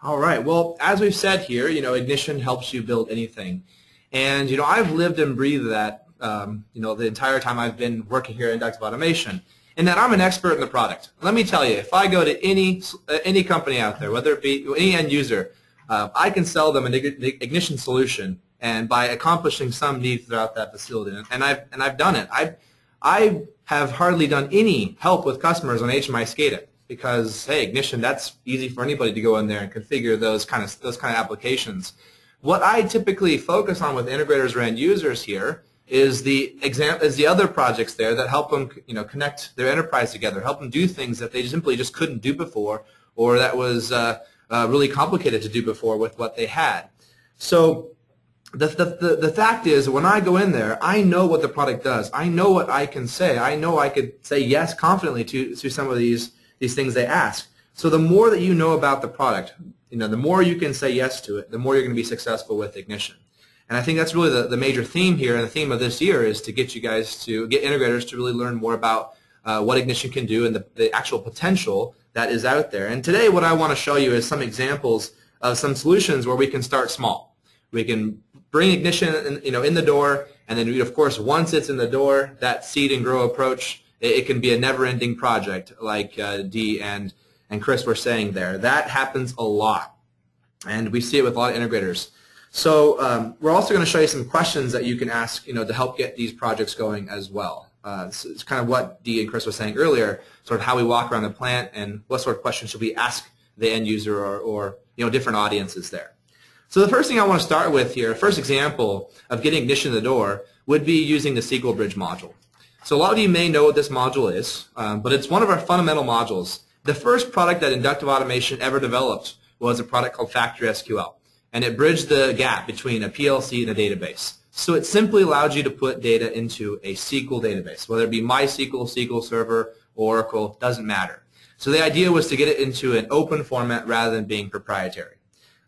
All right. Well, as we've said here, Ignition helps you build anything. And, I've lived and breathed that, the entire time I've been working here at Inductive Automation, and that I'm an expert in the product. Let me tell you, if I go to any company out there, whether it be any end user, I can sell them an Ignition solution, and by accomplishing some need throughout that facility. And I've done it. I have hardly done any help with customers on HMI SCADA. Because, hey, Ignition, that's easy for anybody to go in there and configure those kind of applications. What I typically focus on with integrators or end users here is the other projects there that help them, connect their enterprise together, help them do things that they simply just couldn't do before, or that was really complicated to do before with what they had. So the fact is, when I go in there, I know what the product does. I know what I can say. I know I could say yes confidently to some of these things they ask. So the more that you know about the product, the more you can say yes to it, the more you're going to be successful with Ignition. And I think that's really the major theme here, and the theme of this year is to get you guys to get integrators to really learn more about what Ignition can do and the actual potential that is out there. And today what I want to show you is some examples of some solutions where we can start small. We can bring Ignition in the door, and then of course once it's in the door, that seed and grow approach, it can be a never-ending project, like Dee and Chris were saying there. That happens a lot, and we see it with a lot of integrators. So we're also going to show you some questions that you can ask, to help get these projects going as well. So it's kind of what Dee and Chris were saying earlier, sort of how we walk around the plant and what sort of questions should we ask the end user or different audiences there. So the first thing I want to start with here, first example of getting Ignition in the door, would be using the SQL Bridge module. So a lot of you may know what this module is, but it's one of our fundamental modules. The first product that Inductive Automation ever developed was a product called Factory SQL, and it bridged the gap between a PLC and a database. So it simply allowed you to put data into a SQL database, whether it be MySQL, SQL Server, Oracle, doesn't matter. So the idea was to get it into an open format rather than being proprietary.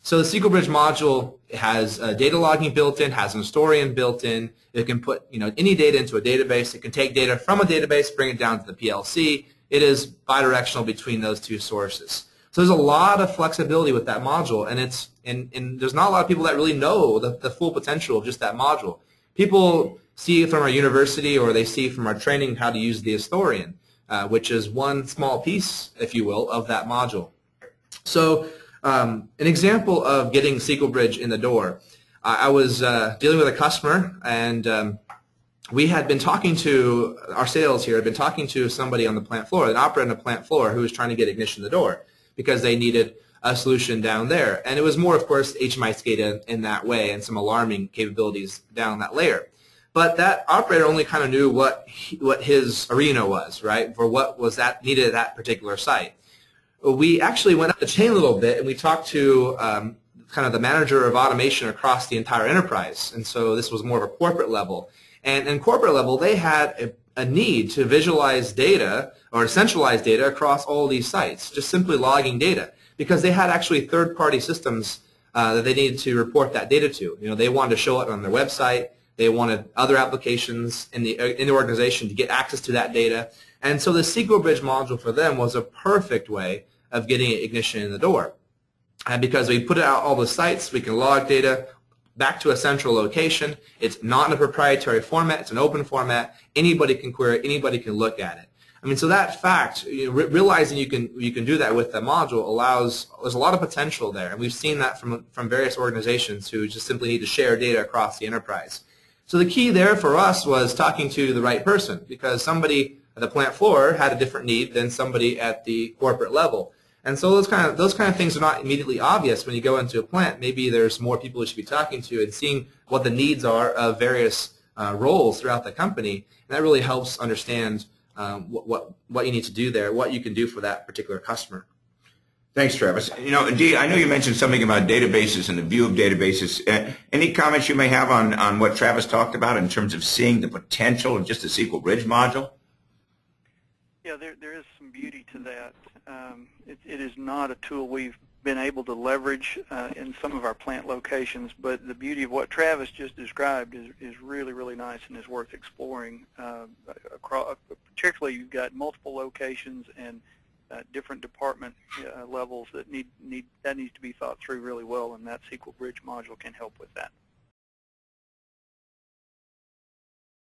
So the SQL Bridge module has data logging built in, has an historian built in. It can put any data into a database. It can take data from a database, bring it down to the PLC. It is bidirectional between those two sources. So there's a lot of flexibility with that module, and there's not a lot of people that really know the full potential of just that module. People see from our university or they see from our training how to use the historian, which is one small piece, if you will, of that module. So an example of getting SQL Bridge in the door. I was dealing with a customer, and we had been talking to our sales here, had been talking to somebody on the plant floor, an operator on the plant floor who was trying to get Ignition in the door because they needed a solution down there. And it was more, of course, HMI SCADA in that way and some alarming capabilities down that layer. But that operator only kind of knew what his arena was, right, for what was that needed at that particular site. We actually went up the chain a little bit, and we talked to kind of the manager of automation across the entire enterprise. And so this was more of a corporate level. And in corporate level, they had a need to visualize data or centralize data across all these sites, just simply logging data, because they had actually third-party systems that they needed to report that data to. They wanted to show it on their website. They wanted other applications in the organization to get access to that data. And so the SQL Bridge module for them was a perfect way of getting Ignition in the door. And because we put it out all the sites, we can log data back to a central location. It's not in a proprietary format. It's an open format. Anybody can query it. Anybody can look at it. I mean, so that fact, realizing you can do that with the module there's a lot of potential there. And we've seen that from various organizations who just simply need to share data across the enterprise. So the key there for us was talking to the right person, because somebody at the plant floor had a different need than somebody at the corporate level. And so those kind of things are not immediately obvious when you go into a plant. Maybe there's more people you should be talking to and seeing what the needs are of various roles throughout the company. And that really helps understand what you need to do there, what you can do for that particular customer. Thanks, Travis. Dee, I know you mentioned something about databases and the view of databases. Any comments you may have on what Travis talked about in terms of seeing the potential of just the SQL Bridge module? Yeah, there is some beauty to that. It is not a tool we've been able to leverage in some of our plant locations, but the beauty of what Travis just described is really, really nice and is worth exploring. Particularly, you've got multiple locations, and different department levels that needs to be thought through really well, and that SQL Bridge module can help with that.